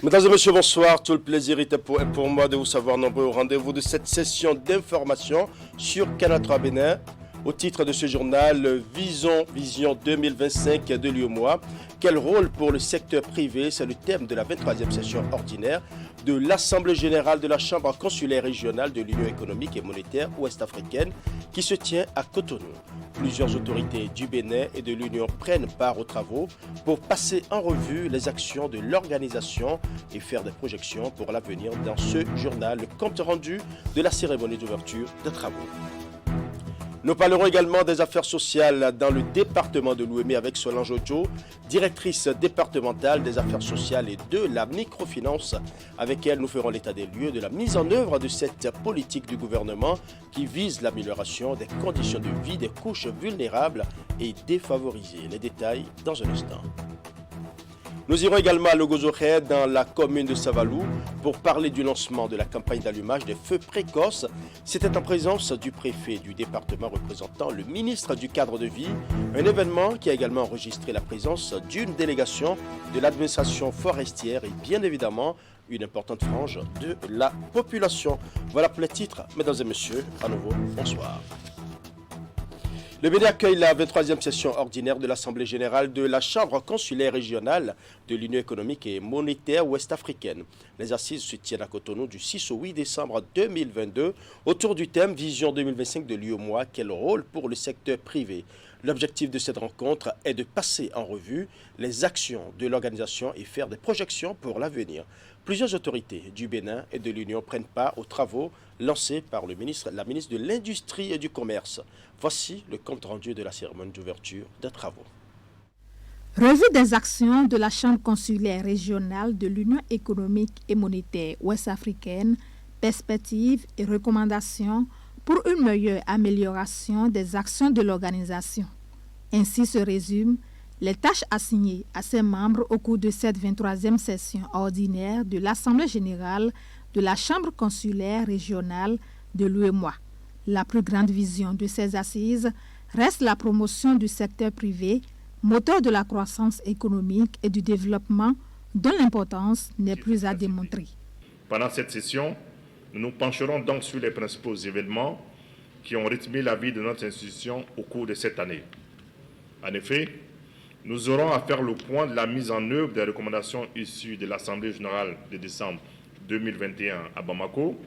Mesdames et messieurs, bonsoir. Tout le plaisir était pour moi de vous savoir nombreux au rendez-vous de cette session d'information sur Canal 3 Bénin. Au titre de ce journal, Vision 2025 de l'UEMOA. Quel rôle pour le secteur privé? C'est le thème de la 23e session ordinaire de l'Assemblée générale de la Chambre consulaire régionale de l'Union économique et monétaire ouest-africaine qui se tient à Cotonou. Plusieurs autorités du Bénin et de l'Union prennent part aux travaux pour passer en revue les actions de l'organisation et faire des projections pour l'avenir. Dans ce journal, le compte rendu de la cérémonie d'ouverture des travaux. Nous parlerons également des affaires sociales dans le département de l'Ouémé avec Solange Ojo, directrice départementale des affaires sociales et de la microfinance. Avec elle, nous ferons l'état des lieux de la mise en œuvre de cette politique du gouvernement qui vise l'amélioration des conditions de vie des couches vulnérables et défavorisées. Les détails dans un instant. Nous irons également à Logozoré, dans la commune de Savalou, pour parler du lancement de la campagne d'allumage des feux précoces. C'était en présence du préfet du département représentant le ministre du cadre de vie, un événement qui a également enregistré la présence d'une délégation de l'administration forestière et bien évidemment une importante frange de la population. Voilà pour les titres, mesdames et messieurs, à nouveau, bonsoir. Le Bénin accueille la 23e session ordinaire de l'Assemblée générale de la Chambre consulaire régionale de l'Union économique et monétaire ouest-africaine. Les assises se tiennent à Cotonou du 6 au 8 décembre 2022 autour du thème Vision 2025 de l'UEMOA, quel rôle pour le secteur privé? L'objectif de cette rencontre est de passer en revue les actions de l'organisation et faire des projections pour l'avenir. Plusieurs autorités du Bénin et de l'Union prennent part aux travaux lancés par la ministre de l'Industrie et du Commerce. Voici le compte rendu de la cérémonie d'ouverture des travaux. Revue des actions de la Chambre consulaire régionale de l'Union économique et monétaire ouest-africaine, perspectives et recommandations pour une meilleure amélioration des actions de l'organisation. Ainsi se résument les tâches assignées à ses membres au cours de cette 23e session ordinaire de l'Assemblée générale de la Chambre consulaire régionale de l'UEMOA. La plus grande vision de ces assises reste la promotion du secteur privé, moteur de la croissance économique et du développement, dont l'importance n'est plus à démontrer. Pendant cette session, nous nous pencherons donc sur les principaux événements qui ont rythmé la vie de notre institution au cours de cette année. En effet, nous aurons à faire le point de la mise en œuvre des recommandations issues de l'Assemblée générale de décembre 2021 à Bamako,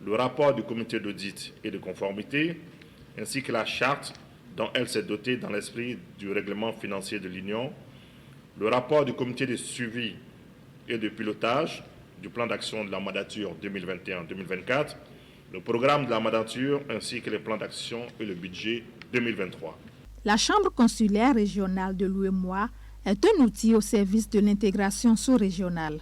le rapport du comité d'audit et de conformité, ainsi que la charte dont elle s'est dotée dans l'esprit du règlement financier de l'Union, le rapport du comité de suivi et de pilotage du plan d'action de la mandature 2021-2024, le programme de la mandature ainsi que les plans d'action et le budget 2023. La Chambre consulaire régionale de l'UEMOA est un outil au service de l'intégration sous-régionale.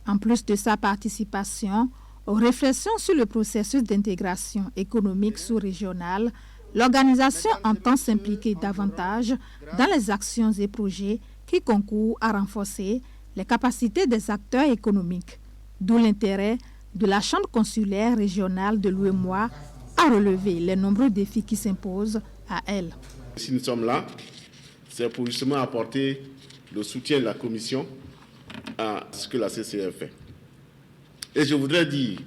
En plus de sa participation aux réflexions sur le processus d'intégration économique sous-régionale, l'organisation entend s'impliquer davantage dans les actions et projets qui concourent à renforcer les capacités des acteurs économiques. D'où l'intérêt de la Chambre consulaire régionale de l'UEMOA à relever les nombreux défis qui s'imposent à elle. Si nous sommes là, c'est pour justement apporter le soutien de la Commission à ce que la CCR fait. Et je voudrais dire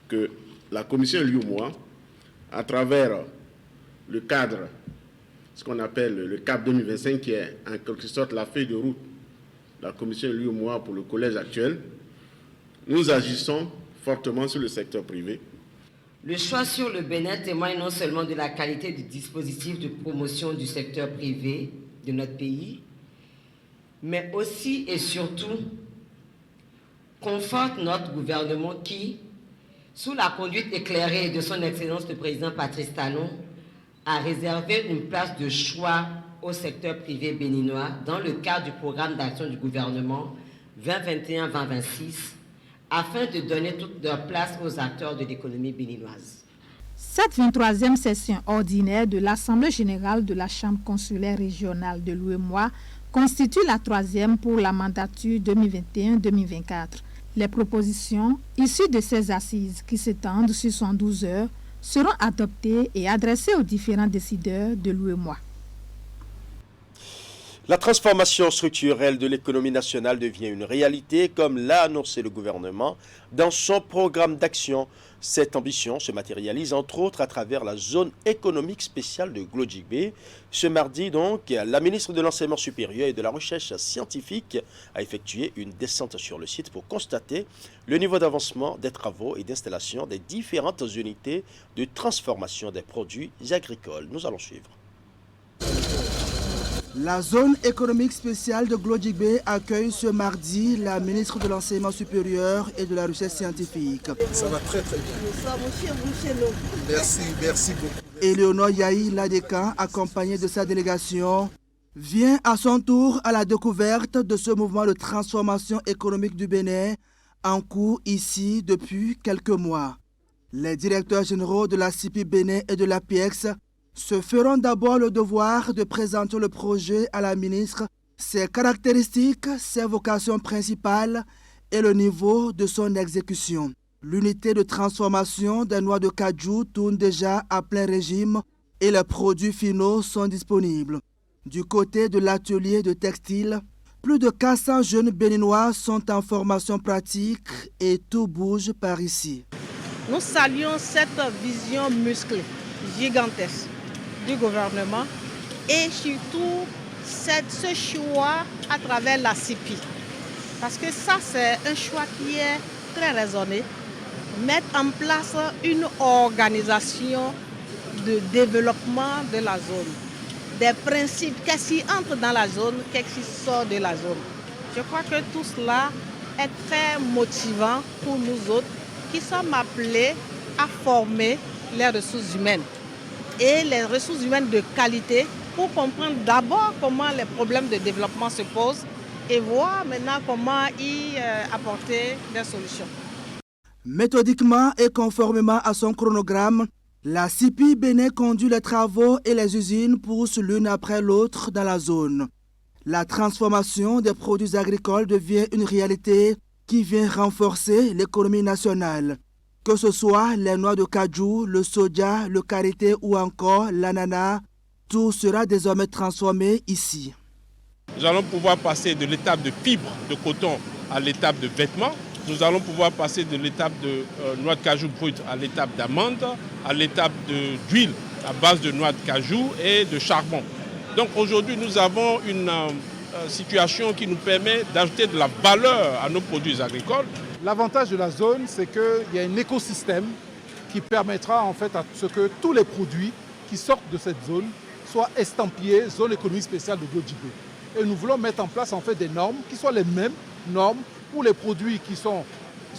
que la Commission l'UEMOA, à travers le cadre, ce qu'on appelle le CAP 2025, qui est en quelque sorte la feuille de route de la Commission l'UEMOA pour le collège actuel, nous agissons fortement sur le secteur privé. Le choix sur le Bénin témoigne non seulement de la qualité du dispositif de promotion du secteur privé de notre pays, mais aussi et surtout conforte notre gouvernement qui, sous la conduite éclairée de son Excellence le Président Patrice Talon, a réservé une place de choix au secteur privé béninois dans le cadre du programme d'action du gouvernement 2021-2026, afin de donner toute leur place aux acteurs de l'économie béninoise. Cette 23e session ordinaire de l'Assemblée générale de la Chambre consulaire régionale de l'UEMOA constitue la 3e pour la mandature 2021-2024. Les propositions issues de ces assises qui s'étendent sur 112 heures seront adoptées et adressées aux différents décideurs de l'UEMOA. La transformation structurelle de l'économie nationale devient une réalité, comme l'a annoncé le gouvernement dans son programme d'action. Cette ambition se matérialise entre autres à travers la zone économique spéciale de Glodjibé. Ce mardi donc, la ministre de l'Enseignement supérieur et de la Recherche scientifique a effectué une descente sur le site pour constater le niveau d'avancement des travaux et d'installation des différentes unités de transformation des produits agricoles. Nous allons suivre. La zone économique spéciale de Glodjibé accueille ce mardi la ministre de l'Enseignement supérieur et de la Recherche scientifique. Ça va très très bien. Merci beaucoup. Éléonore Yahi Ladeka, accompagnée de sa délégation, vient à son tour à la découverte de ce mouvement de transformation économique du Bénin en cours ici depuis quelques mois. Les directeurs généraux de la CIPI Bénin et de l'APEX se feront d'abord le devoir de présenter le projet à la ministre, ses caractéristiques, ses vocations principales et le niveau de son exécution. L'unité de transformation des noix de cajou tourne déjà à plein régime et les produits finaux sont disponibles. Du côté de l'atelier de textile, plus de 400 jeunes béninois sont en formation pratique et tout bouge par ici. Nous saluons cette vision musclée, gigantesque du gouvernement et surtout ce choix à travers la CIPI. Parce que ça, c'est un choix qui est très raisonné. Mettre en place une organisation de développement de la zone. Des principes, qu'est-ce qui entre dans la zone, qu'est-ce qui sort de la zone. Je crois que tout cela est très motivant pour nous autres qui sommes appelés à former les ressources humaines. Et les ressources humaines de qualité pour comprendre d'abord comment les problèmes de développement se posent et voir maintenant comment y apporter des solutions. Méthodiquement et conformément à son chronogramme, la CIPI Bénin conduit les travaux et les usines poussent l'une après l'autre dans la zone. La transformation des produits agricoles devient une réalité qui vient renforcer l'économie nationale. Que ce soit les noix de cajou, le soja, le karité ou encore l'ananas, tout sera désormais transformé ici. Nous allons pouvoir passer de l'étape de fibre de coton à l'étape de vêtements. Nous allons pouvoir passer de l'étape de noix de cajou brute à l'étape d'amande, à l'étape d'huile à base de noix de cajou et de charbon. Donc aujourd'hui, nous avons une situation qui nous permet d'ajouter de la valeur à nos produits agricoles. L'avantage de la zone, c'est qu'il y a un écosystème qui permettra en fait à ce que tous les produits qui sortent de cette zone soient estampillés zone économique spéciale de Glodjibé. Et nous voulons mettre en place en fait des normes qui soient les mêmes normes pour les produits qui sont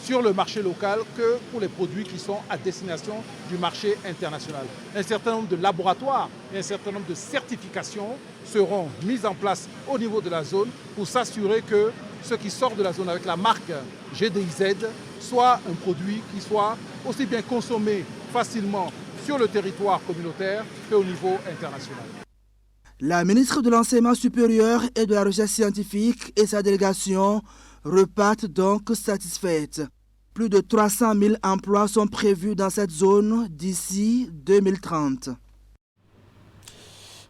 sur le marché local que pour les produits qui sont à destination du marché international. Un certain nombre de laboratoires et un certain nombre de certifications seront mises en place au niveau de la zone pour s'assurer que ce qui sort de la zone avec la marque GDIZ soit un produit qui soit aussi bien consommé facilement sur le territoire communautaire qu'au niveau international. La ministre de l'Enseignement supérieur et de la Recherche scientifique et sa délégation repartent donc satisfaites. Plus de 300 000 emplois sont prévus dans cette zone d'ici 2030.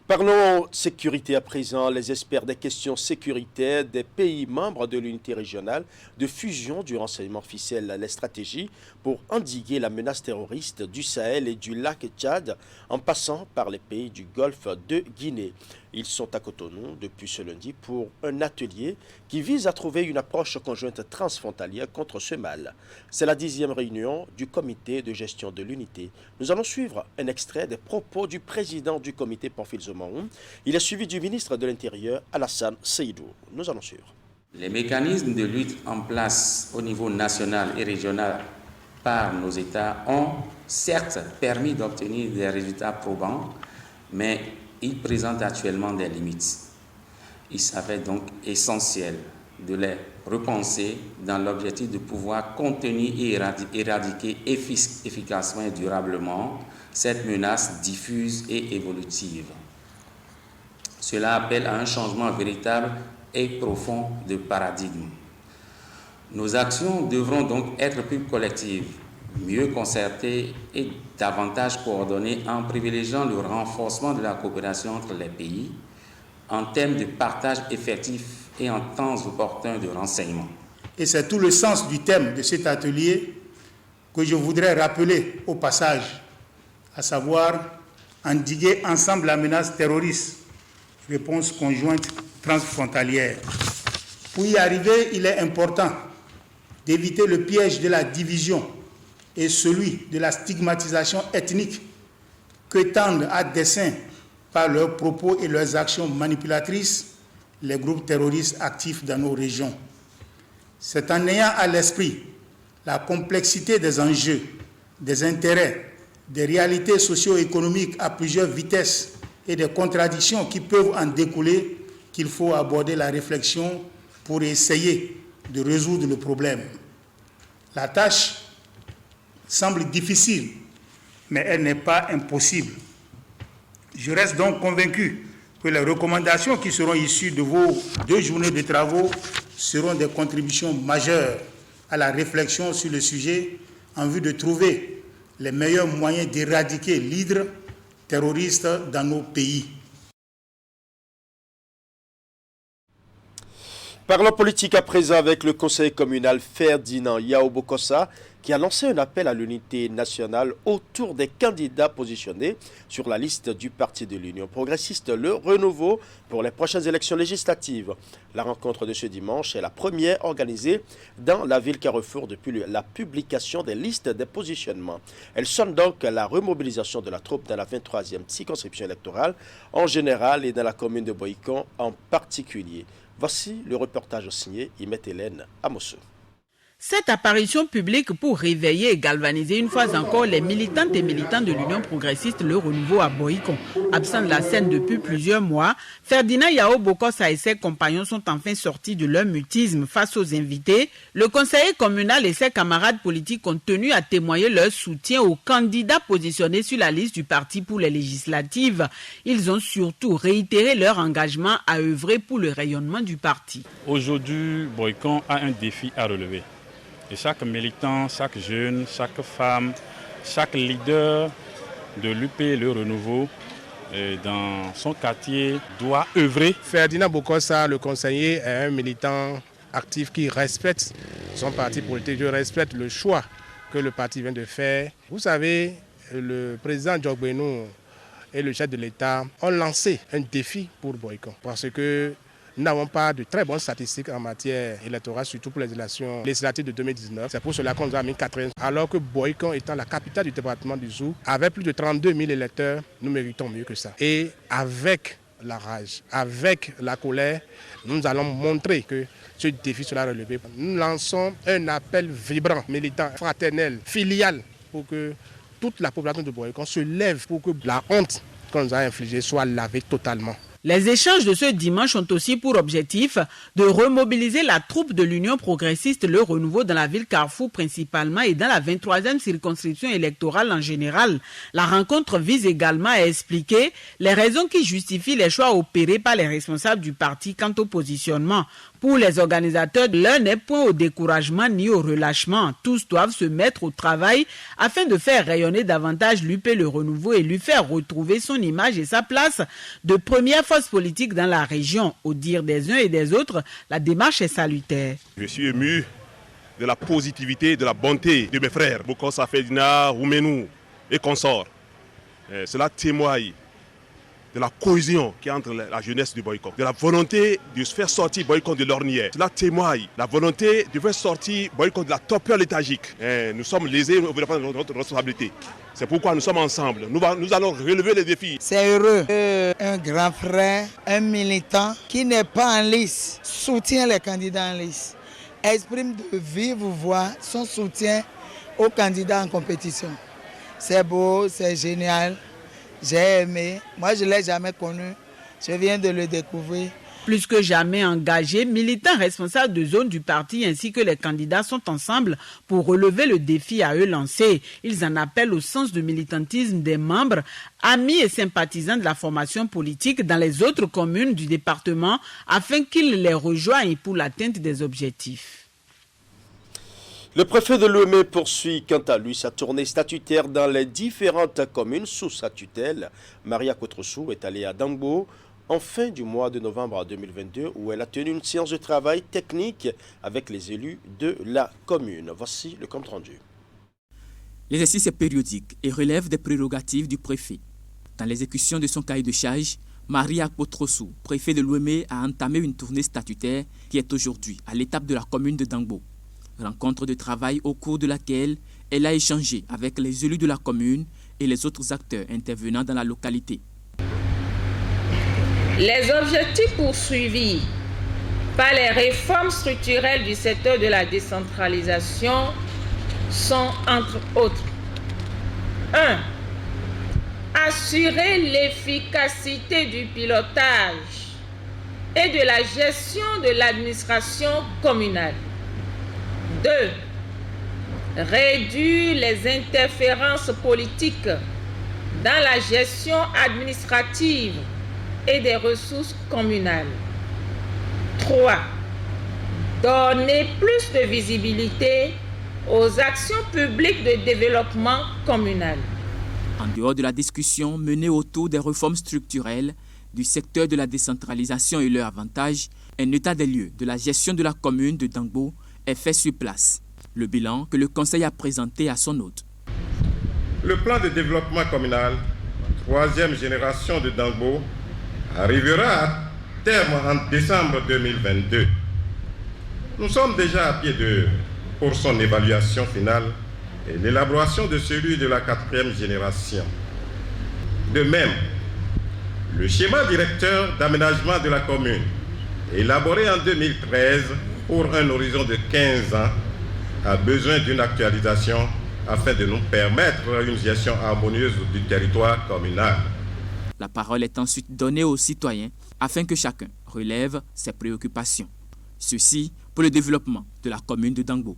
Parlons sécurité à présent. Les experts des questions sécuritaires des pays membres de l'unité régionale de fusion du renseignement ficelle les stratégies pour endiguer la menace terroriste du Sahel et du lac Tchad en passant par les pays du Golfe de Guinée. Ils sont à Cotonou depuis ce lundi pour un atelier qui vise à trouver une approche conjointe transfrontalière contre ce mal. C'est la 10e réunion du comité de gestion de l'unité. Nous allons suivre un extrait des propos du président du comité, Pamphile Zomaoun. Il est suivi du ministre de l'Intérieur, Alassane Seydou. Nous allons suivre. Les mécanismes de lutte en place au niveau national et régional par nos États ont certes permis d'obtenir des résultats probants, mais ils présentent actuellement des limites. Il s'avère donc essentiel de les repenser dans l'objectif de pouvoir contenir et éradiquer efficacement et durablement cette menace diffuse et évolutive. Cela appelle à un changement véritable et profond de paradigme. Nos actions devront donc être plus collectives, mieux concertées et davantage coordonnées en privilégiant le renforcement de la coopération entre les pays, en termes de partage effectif et en temps opportun de renseignement. Et c'est tout le sens du thème de cet atelier que je voudrais rappeler au passage, à savoir endiguer ensemble la menace terroriste, réponse conjointe transfrontalière. Pour y arriver, il est important d'éviter le piège de la division et celui de la stigmatisation ethnique que tendent à dessein par leurs propos et leurs actions manipulatrices les groupes terroristes actifs dans nos régions. C'est en ayant à l'esprit la complexité des enjeux, des intérêts, des réalités socio-économiques à plusieurs vitesses et des contradictions qui peuvent en découler qu'il faut aborder la réflexion pour essayer de résoudre le problème. La tâche semble difficile, mais elle n'est pas impossible. Je reste donc convaincu que les recommandations qui seront issues de vos 2 journées de travaux seront des contributions majeures à la réflexion sur le sujet en vue de trouver les meilleurs moyens d'éradiquer l'hydre terroriste dans nos pays. Parlons politique à présent avec le conseiller communal Ferdinand Yao Bokossa qui a lancé un appel à l'unité nationale autour des candidats positionnés sur la liste du parti de l'Union progressiste Le Renouveau pour les prochaines élections législatives. La rencontre de ce dimanche est la première organisée dans la ville Carrefour depuis la publication des listes des positionnements. Elle sonne donc à la remobilisation de la troupe dans la 23e circonscription électorale en général et dans la commune de Boïcon en particulier. Voici le reportage signé Imet Hélène Amosso. Cette apparition publique pour réveiller et galvaniser une fois encore les militantes et militants de l'Union progressiste Le Renouveau à Boïcon. Absent de la scène depuis plusieurs mois, Ferdinand Yao Bokossa et ses compagnons sont enfin sortis de leur mutisme face aux invités. Le conseiller communal et ses camarades politiques ont tenu à témoigner leur soutien aux candidats positionnés sur la liste du parti pour les législatives. Ils ont surtout réitéré leur engagement à œuvrer pour le rayonnement du parti. Aujourd'hui, Boïcon a un défi à relever. Et chaque militant, chaque jeune, chaque femme, chaque leader de l'UP Le Renouveau dans son quartier doit œuvrer. Ferdinand Bokossa, le conseiller, est un militant actif qui respecte son parti politique. Je respecte le choix que le parti vient de faire. Vous savez, le président Djokbenou et le chef de l'État ont lancé un défi pour Boïcon parce que nous n'avons pas de très bonnes statistiques en matière électorale, surtout pour les élections législatives de 2019. C'est pour cela qu'on nous a mis 80. Alors que Boïcon étant la capitale du département du Zou, avec plus de 32 000 électeurs, nous méritons mieux que ça. Et avec la rage, avec la colère, nous allons montrer que ce défi sera relevé. Nous lançons un appel vibrant, militant, fraternel, filial, pour que toute la population de Boïcon se lève pour que la honte qu'on nous a infligée soit lavée totalement. Les échanges de ce dimanche ont aussi pour objectif de remobiliser la troupe de l'Union progressiste Le Renouveau dans la ville Carrefour principalement et dans la 23e circonscription électorale en général. La rencontre vise également à expliquer les raisons qui justifient les choix opérés par les responsables du parti quant au positionnement. Pour les organisateurs, l'un n'est point au découragement ni au relâchement. Tous doivent se mettre au travail afin de faire rayonner davantage l'UP Le Renouveau et lui faire retrouver son image et sa place de première force politique dans la région. Au dire des uns et des autres, la démarche est salutaire. Je suis ému de la positivité et de la bonté de mes frères, Bokossa, Ferdinand, Roumenou et consorts. Cela témoigne de la cohésion qui est entre la jeunesse du Boïcon, de la volonté de se faire sortir Boïcon de l'ornière. Cela témoigne de la volonté de faire sortir Boïcon de la torpeur léthargique. Nous sommes lésés, nous voulons prendre notre responsabilité. C'est pourquoi nous sommes ensemble. Nous allons relever les défis. C'est heureux qu'un grand frère, un militant qui n'est pas en lice, soutient les candidats en lice, exprime de vive voix son soutien aux candidats en compétition. C'est beau, c'est génial. J'ai aimé. Moi, je ne l'ai jamais connu. Je viens de le découvrir. Plus que jamais engagés, militants responsables de zone du parti ainsi que les candidats sont ensemble pour relever le défi à eux lancé. Ils en appellent au sens de militantisme des membres, amis et sympathisants de la formation politique dans les autres communes du département afin qu'ils les rejoignent pour l'atteinte des objectifs. Le préfet de Lomé poursuit quant à lui sa tournée statutaire dans les différentes communes sous sa tutelle. Maria Kotrosou est allée à Dambo en fin du mois de novembre 2022 où elle a tenu une séance de travail technique avec les élus de la commune. Voici le compte rendu. L'exercice est périodique et relève des prérogatives du préfet. Dans l'exécution de son cahier de charge, Maria Potrossou, préfet de Lomé, a entamé une tournée statutaire qui est aujourd'hui à l'étape de la commune de Dangbo. Rencontre de travail au cours de laquelle elle a échangé avec les élus de la commune et les autres acteurs intervenant dans la localité. Les objectifs poursuivis par les réformes structurelles du secteur de la décentralisation sont entre autres 1. Assurer l'efficacité du pilotage et de la gestion de l'administration communale. 2. Réduire les interférences politiques dans la gestion administrative et des ressources communales. 3. Donner plus de visibilité aux actions publiques de développement communal. En dehors de la discussion menée autour des réformes structurelles du secteur de la décentralisation et leurs avantages, un état des lieux de la gestion de la commune de Dangbo est fait sur place. Le bilan que le conseil a présenté à son hôte. Le plan de développement communal, troisième génération de Dangbo, arrivera à terme en décembre 2022. Nous sommes déjà à pied d'œuvre pour son évaluation finale et l'élaboration de celui de la quatrième génération. De même, le schéma directeur d'aménagement de la commune, élaboré en 2013 pour un horizon de 15 ans, a besoin d'une actualisation afin de nous permettre une gestion harmonieuse du territoire communal. La parole est ensuite donnée aux citoyens afin que chacun relève ses préoccupations. Ceci pour le développement de la commune de Dangbo.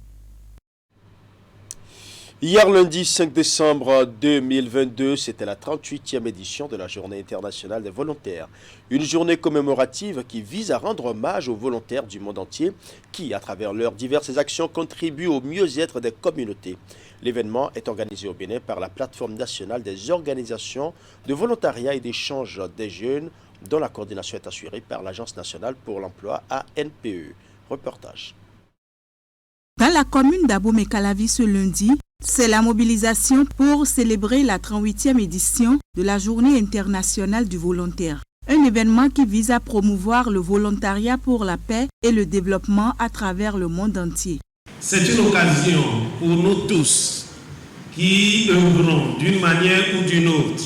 Hier lundi 5 décembre 2022, c'était la 38e édition de la Journée internationale des volontaires. Une journée commémorative qui vise à rendre hommage aux volontaires du monde entier qui, à travers leurs diverses actions, contribuent au mieux-être des communautés. L'événement est organisé au Bénin par la plateforme nationale des organisations de volontariat et d'échange des jeunes, dont la coordination est assurée par l'Agence nationale pour l'emploi ANPE. Reportage. Dans la commune d'Abomey-Calavi ce lundi, c'est la mobilisation pour célébrer la 38e édition de la Journée internationale du volontaire. Un événement qui vise à promouvoir le volontariat pour la paix et le développement à travers le monde entier. C'est une occasion pour nous tous qui œuvrons d'une manière ou d'une autre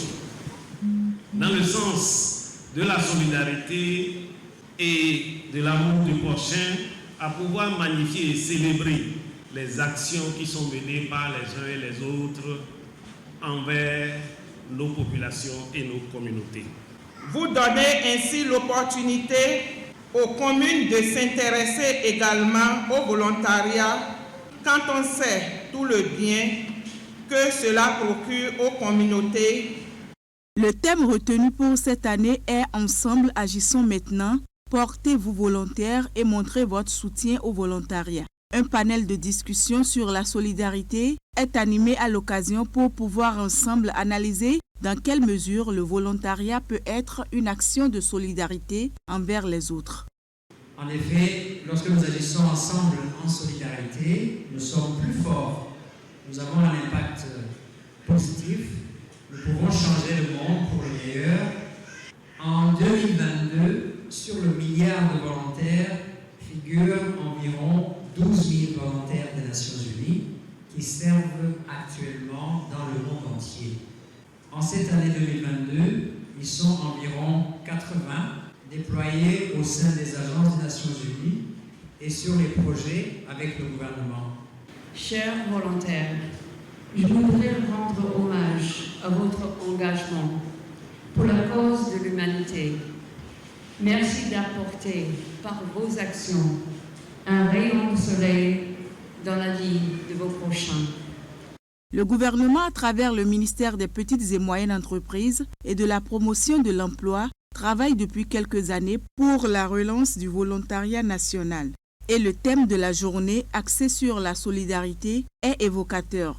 dans le sens de la solidarité et de l'amour du prochain à pouvoir magnifier et célébrer les actions qui sont menées par les uns et les autres envers nos populations et nos communautés. Vous donnez ainsi l'opportunité aux communes de s'intéresser également au volontariat quand on sait tout le bien que cela procure aux communautés. Le thème retenu pour cette année est « Ensemble, agissons maintenant ». Portez-vous volontaire et montrez votre soutien au volontariat. Un panel de discussion sur la solidarité est animé à l'occasion pour pouvoir ensemble analyser dans quelle mesure le volontariat peut être une action de solidarité envers les autres. En effet, lorsque nous agissons ensemble en solidarité, nous sommes plus forts. Nous avons un impact positif. Nous pouvons changer le monde pour le meilleur. En 2022, sur le milliard de volontaires, figurent environ 12 000 volontaires des Nations Unies qui servent actuellement dans le monde entier. En cette année 2022, ils sont environ 80 déployés au sein des agences des Nations Unies et sur les projets avec le gouvernement. Chers volontaires, je voudrais rendre hommage à votre engagement pour la cause de l'humanité. Merci d'apporter par vos actions un rayon de soleil dans la vie de vos prochains. Le gouvernement, à travers le ministère des Petites et Moyennes Entreprises et de la promotion de l'emploi, travaille depuis quelques années pour la relance du volontariat national. Et le thème de la journée, axé sur la solidarité, est évocateur.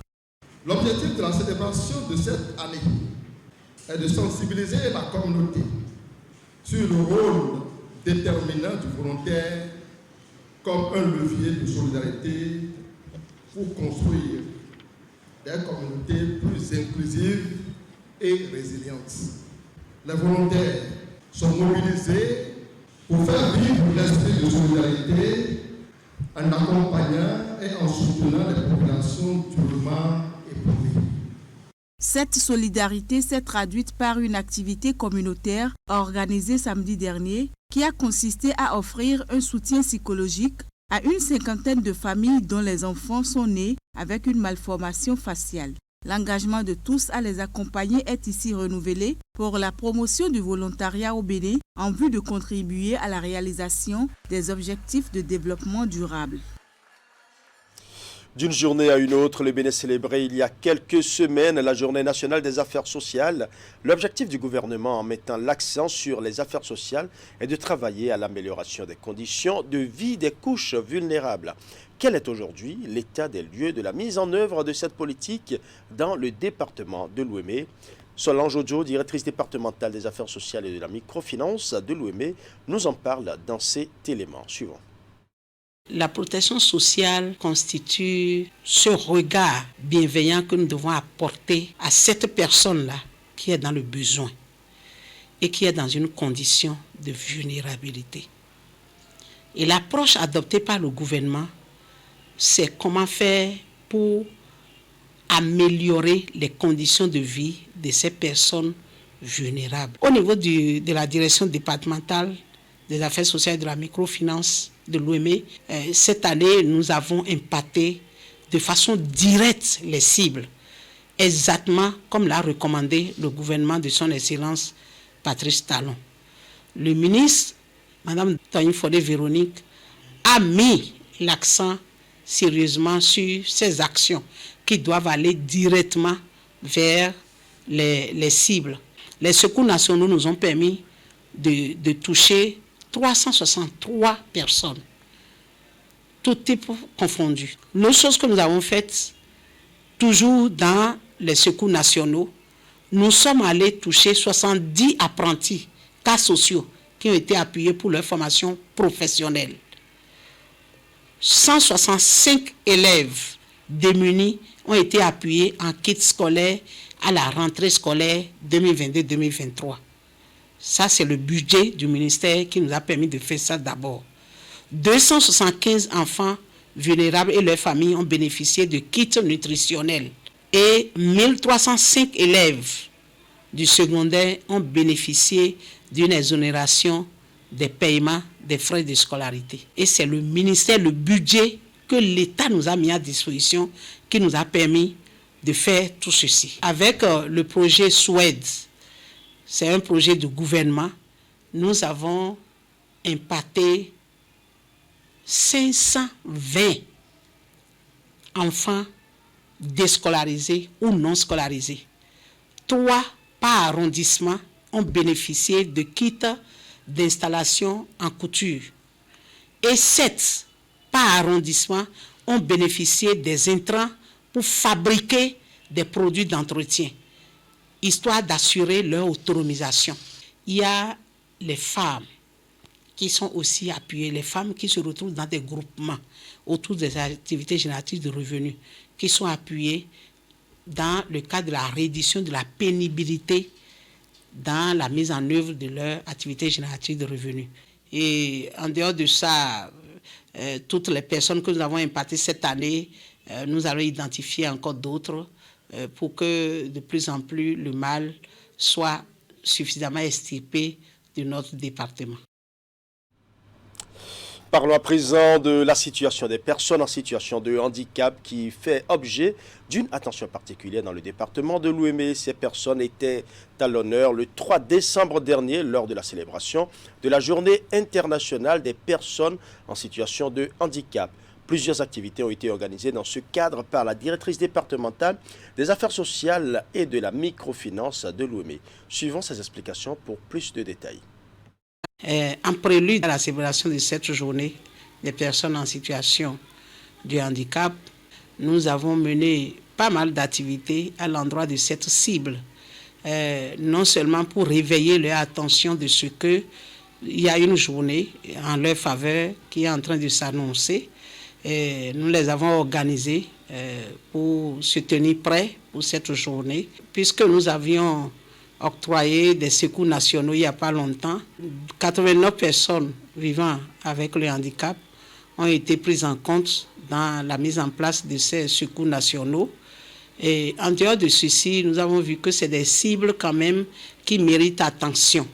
L'objectif de la célébration de cette année est de sensibiliser la communauté sur le rôle déterminant du volontaire comme un levier de solidarité pour construire des communautés plus inclusives et résilientes. Les volontaires sont mobilisés pour faire vivre l'esprit de solidarité en accompagnant et en soutenant les populations durement éprouvées. Cette solidarité s'est traduite par une activité communautaire organisée samedi dernier qui a consisté à offrir un soutien psychologique à une cinquantaine de familles dont les enfants sont nés avec une malformation faciale. L'engagement de tous à les accompagner est ici renouvelé pour la promotion du volontariat au Bénin en vue de contribuer à la réalisation des objectifs de développement durable. D'une journée à une autre, le Bénin célébrait il y a quelques semaines la Journée nationale des affaires sociales. L'objectif du gouvernement en mettant l'accent sur les affaires sociales est de travailler à l'amélioration des conditions de vie des couches vulnérables. Quel est aujourd'hui l'état des lieux de la mise en œuvre de cette politique dans le département de l'Ouémé? Solange Ojo, directrice départementale des affaires sociales et de la microfinance de l'Ouémé, nous en parle dans cet élément suivant. La protection sociale constitue ce regard bienveillant que nous devons apporter à cette personne-là qui est dans le besoin et qui est dans une condition de vulnérabilité. Et l'approche adoptée par le gouvernement, c'est comment faire pour améliorer les conditions de vie de ces personnes vulnérables. Au niveau de la direction départementale des affaires sociales et de la microfinance de l'Ouémé, cette année, nous avons impacté de façon directe les cibles, exactement comme l'a recommandé le gouvernement de son Excellence Patrice Talon. Le ministre, Mme Tony Fodé Véronique, a mis l'accent sérieusement sur ces actions qui doivent aller directement vers les cibles. Les secours nationaux nous ont permis de toucher 363 personnes, tout type confondu. L'autre chose que nous avons faite, toujours dans les secours nationaux, nous sommes allés toucher 70 apprentis, cas sociaux, qui ont été appuyés pour leur formation professionnelle. 165 élèves démunis ont été appuyés en kit scolaire à la rentrée scolaire 2022-2023. Ça, c'est le budget du ministère qui nous a permis de faire ça d'abord. 275 enfants vulnérables et leurs familles ont bénéficié de kits nutritionnels. Et 1305 élèves du secondaire ont bénéficié d'une exonération des paiements des frais de scolarité. Et c'est le ministère, le budget que l'État nous a mis à disposition qui nous a permis de faire tout ceci. Avec le projet SWED, c'est un projet de gouvernement, nous avons impacté 520 enfants déscolarisés ou non scolarisés. 3 par arrondissement ont bénéficié de kits d'installation en couture. Et 7 par arrondissement ont bénéficié des intrants pour fabriquer des produits d'entretien, histoire d'assurer leur autonomisation. Il y a les femmes qui sont aussi appuyées, les femmes qui se retrouvent dans des groupements autour des activités génératrices de revenus, qui sont appuyées dans le cadre de la réduction de la pénibilité dans la mise en œuvre de leur activité génératrice de revenus. Et en dehors de ça, toutes les personnes que nous avons impactées cette année, nous allons identifier encore d'autres pour que de plus en plus le mal soit suffisamment extirpé de notre département. Parlons à présent de la situation des personnes en situation de handicap qui fait objet d'une attention particulière dans le département de l'Ouémé. Ces personnes étaient à l'honneur le 3 décembre dernier lors de la célébration de la Journée internationale des personnes en situation de handicap. Plusieurs activités ont été organisées dans ce cadre par la directrice départementale des affaires sociales et de la microfinance de l'Ouémé. Suivons ces explications pour plus de détails. En prélude à la célébration de cette journée des personnes en situation de handicap, nous avons mené pas mal d'activités à l'endroit de cette cible non seulement pour réveiller leur attention de ce qu'il y a une journée en leur faveur qui est en train de s'annoncer. Nous les avons organisés pour se tenir prêts pour cette journée, puisque nous avions octroyé des secours nationaux il n'y a pas longtemps. 89 personnes vivant avec le handicap ont été prises en compte dans la mise en place de ces secours nationaux. Et en dehors de ceci, nous avons vu que c'est des cibles quand même qui méritent attention.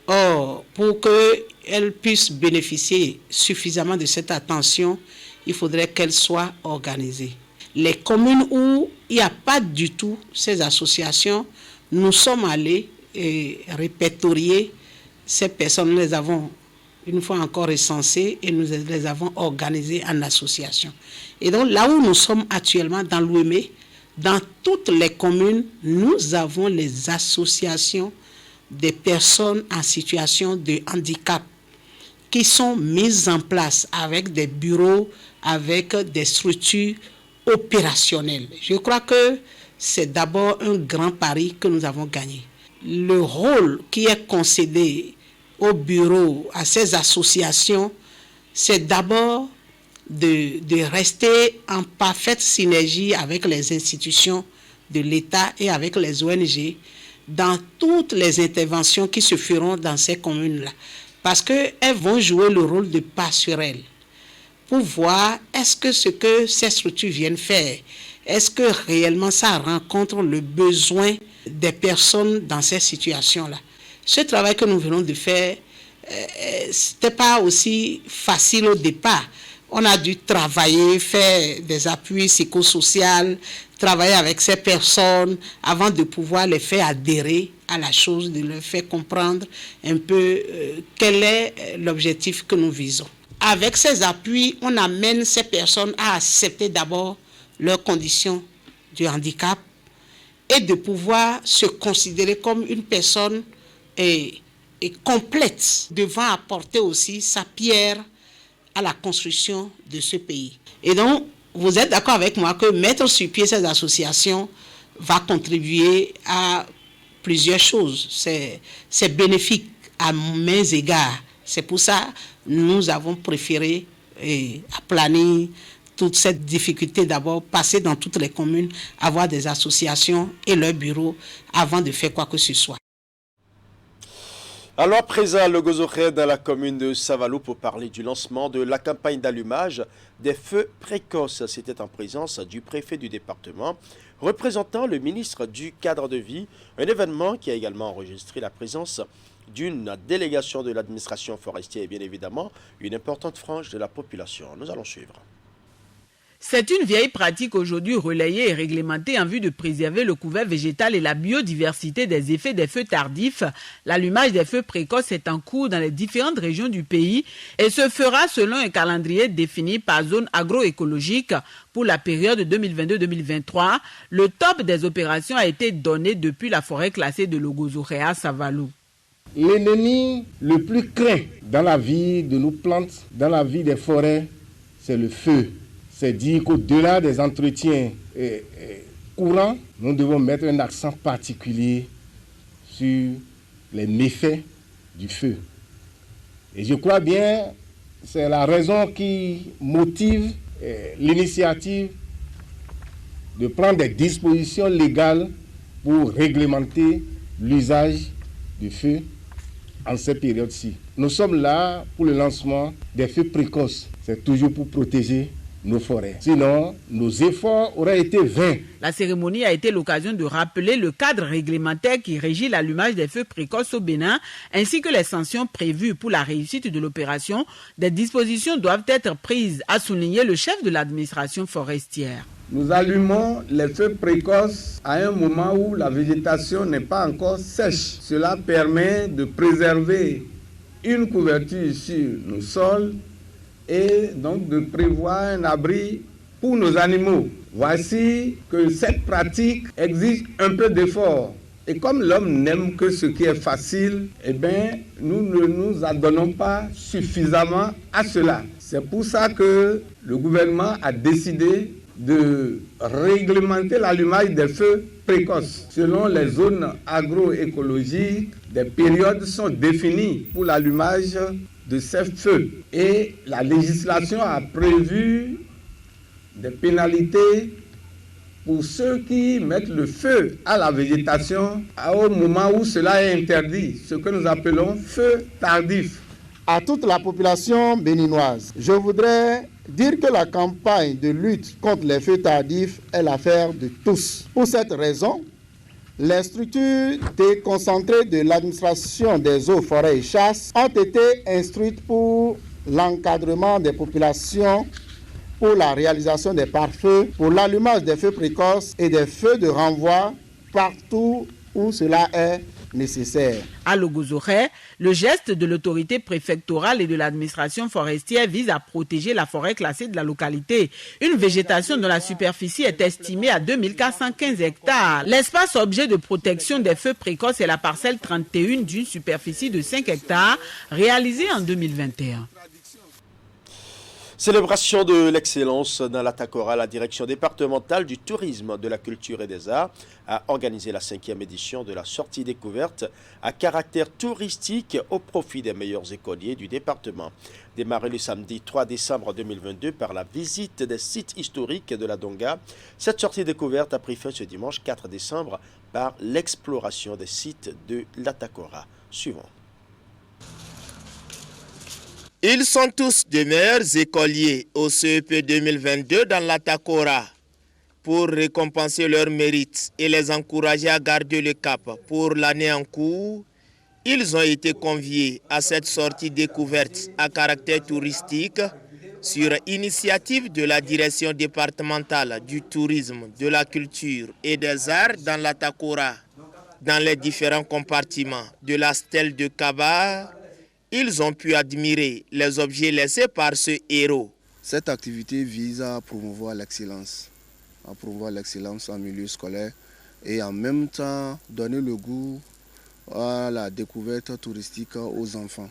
Or, pour qu'elles puissent bénéficier suffisamment de cette attention, il faudrait qu'elles soient organisées. Les communes où il n'y a pas du tout ces associations, nous sommes allés répertorier ces personnes. Nous les avons une fois encore recensées et nous les avons organisées en association. Et donc là où nous sommes actuellement dans l'Ouémé, dans toutes les communes, nous avons les associations des personnes en situation de handicap qui sont mises en place avec des bureaux, avec des structures opérationnelles. Je crois que c'est d'abord un grand pari que nous avons gagné. Le rôle qui est concédé au bureau, à ces associations, c'est d'abord de rester en parfaite synergie avec les institutions de l'État et avec les ONG dans toutes les interventions qui se feront dans ces communes-là. Parce qu'elles vont jouer le rôle de passerelle pour voir est-ce que ce que ces structures viennent faire, est-ce que réellement ça rencontre le besoin des personnes dans ces situations-là. Ce travail que nous venons de faire, ce n'était pas aussi facile au départ. On a dû travailler, faire des appuis psychosociaux, travailler avec ces personnes avant de pouvoir les faire adhérer à la chose, de leur faire comprendre un peu quel est l'objectif que nous visons. Avec ces appuis, on amène ces personnes à accepter d'abord leurs conditions de handicap et de pouvoir se considérer comme une personne complète, devant apporter aussi sa pierre à la construction de ce pays. Et donc, vous êtes d'accord avec moi que mettre sur pied ces associations va contribuer à plusieurs choses. C'est bénéfique à mains égards. C'est pour ça que nous avons préféré aplanir toute cette difficulté, d'abord passer dans toutes les communes, avoir des associations et leurs bureaux avant de faire quoi que ce soit. Alors, présent à Logozoré dans la commune de Savalou pour parler du lancement de la campagne d'allumage des feux précoces. C'était en présence du préfet du département, représentant le ministre du cadre de vie, un événement qui a également enregistré la présence d'une délégation de l'administration forestière et bien évidemment une importante frange de la population. Nous allons suivre. C'est une vieille pratique aujourd'hui relayée et réglementée en vue de préserver le couvert végétal et la biodiversité des effets des feux tardifs. L'allumage des feux précoces est en cours dans les différentes régions du pays et se fera selon un calendrier défini par zone agroécologique pour la période 2022-2023. Le top des opérations a été donné depuis la forêt classée de Logozoré à Savalou. L'ennemi le plus craint dans la vie de nos plantes, dans la vie des forêts, c'est le feu. C'est dire qu'au-delà des entretiens courants, nous devons mettre un accent particulier sur les méfaits du feu. Et je crois bien, c'est la raison qui motive l'initiative de prendre des dispositions légales pour réglementer l'usage du feu en cette période-ci. Nous sommes là pour le lancement des feux précoces. C'est toujours pour protéger nos forêts. Sinon, nos efforts auraient été vains. La cérémonie a été l'occasion de rappeler le cadre réglementaire qui régit l'allumage des feux précoces au Bénin, ainsi que les sanctions prévues pour la réussite de l'opération. Des dispositions doivent être prises, a souligné le chef de l'administration forestière. Nous allumons les feux précoces à un moment où la végétation n'est pas encore sèche. Cela permet de préserver une couverture sur nos sols et donc de prévoir un abri pour nos animaux. Voici que cette pratique exige un peu d'effort. Et comme l'homme n'aime que ce qui est facile, eh bien, nous ne nous adonnons pas suffisamment à cela. C'est pour ça que le gouvernement a décidé de réglementer l'allumage des feux précoces. Selon les zones agroécologiques, des périodes sont définies pour l'allumage de ces feux. Et la législation a prévu des pénalités pour ceux qui mettent le feu à la végétation au moment où cela est interdit, ce que nous appelons feu tardif. À toute la population béninoise, je voudrais dire que la campagne de lutte contre les feux tardifs est l'affaire de tous. Pour cette raison, les structures déconcentrées de l'administration des eaux, forêts et chasses ont été instruites pour l'encadrement des populations, pour la réalisation des pare-feux, pour l'allumage des feux précoces et des feux de renvoi partout où cela est nécessaire. À Logozoré, le geste de l'autorité préfectorale et de l'administration forestière vise à protéger la forêt classée de la localité. Une végétation dont la superficie est estimée à 2415 hectares. L'espace objet de protection des feux précoces est la parcelle 31 d'une superficie de 5 hectares réalisée en 2021. Célébration de l'excellence dans l'Atakora, la direction départementale du tourisme, de la culture et des arts a organisé la 5e édition de la sortie découverte à caractère touristique au profit des meilleurs écoliers du département. Démarré le samedi 3 décembre 2022 par la visite des sites historiques de la Donga, cette sortie découverte a pris fin ce dimanche 4 décembre par l'exploration des sites de l'Atakora. Suivant. Ils sont tous de meilleurs écoliers au CEP 2022 dans l'Atakora. Pour récompenser leurs mérites et les encourager à garder le cap pour l'année en cours, ils ont été conviés à cette sortie découverte à caractère touristique sur initiative de la direction départementale du tourisme, de la culture et des arts dans l'Atakora. Dans les différents compartiments de la stèle de Kaba, ils ont pu admirer les objets laissés par ce héros. Cette activité vise à promouvoir l'excellence en milieu scolaire et en même temps donner le goût à la découverte touristique aux enfants.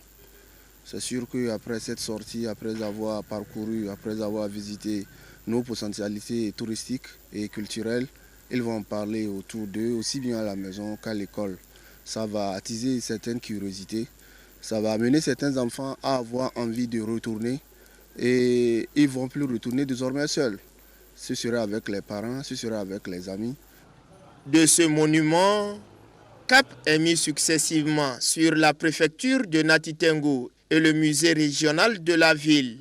C'est sûr qu'après cette sortie, après avoir parcouru, après avoir visité nos potentialités touristiques et culturelles, ils vont en parler autour d'eux, aussi bien à la maison qu'à l'école. Ça va attiser certaines curiosités. Ça va amener certains enfants à avoir envie de retourner et ils ne vont plus retourner désormais seuls. Ce sera avec les parents, ce sera avec les amis. De ce monument, cap est mis successivement sur la préfecture de Natitengo et le musée régional de la ville.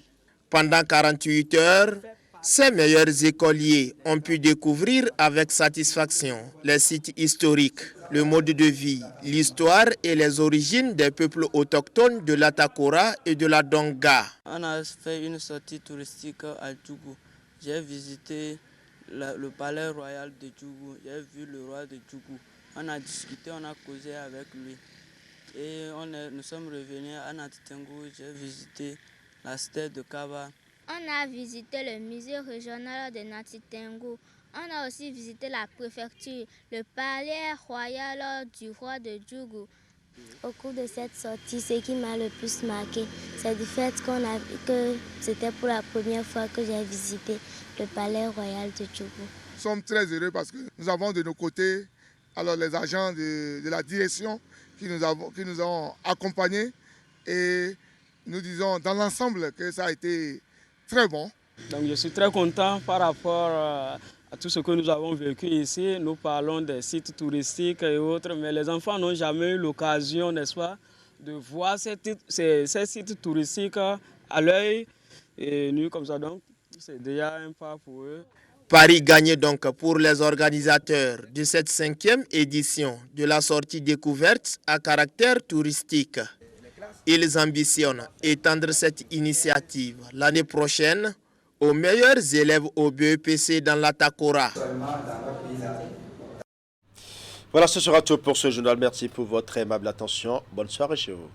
Pendant 48 heures, ces meilleurs écoliers ont pu découvrir avec satisfaction les sites historiques, le mode de vie, l'histoire et les origines des peuples autochtones de l'Atakora et de la Donga. On a fait une sortie touristique à Djougou. J'ai visité le palais royal de Djougou. J'ai vu le roi de Djougou. On a discuté, on a causé avec lui. Et nous sommes revenus à Natitengo. J'ai visité la stèle de Kaba. On a visité le musée régional de Natitengo. On a aussi visité la préfecture, le palais royal du roi de Djougou. Au cours de cette sortie, ce qui m'a le plus marqué, c'est du fait que c'était pour la première fois que j'ai visité le palais royal de Djougou. Nous sommes très heureux parce que nous avons de nos côtés les agents de la direction qui nous ont accompagnés et nous disons dans l'ensemble que ça a été très bon. Donc je suis très content par rapport à tout ce que nous avons vécu ici. Nous parlons des sites touristiques et autres, mais les enfants n'ont jamais eu l'occasion, n'est-ce pas, de voir ces sites touristiques à l'œil et nu comme ça. Donc c'est déjà un pas pour eux. Paris gagné donc pour les organisateurs de cette 5e édition de la sortie découverte à caractère touristique. Ils ambitionnent étendre cette initiative l'année prochaine aux meilleurs élèves au BEPC dans l'Atakora. Voilà, ce sera tout pour ce journal. Merci pour votre aimable attention. Bonne soirée chez vous.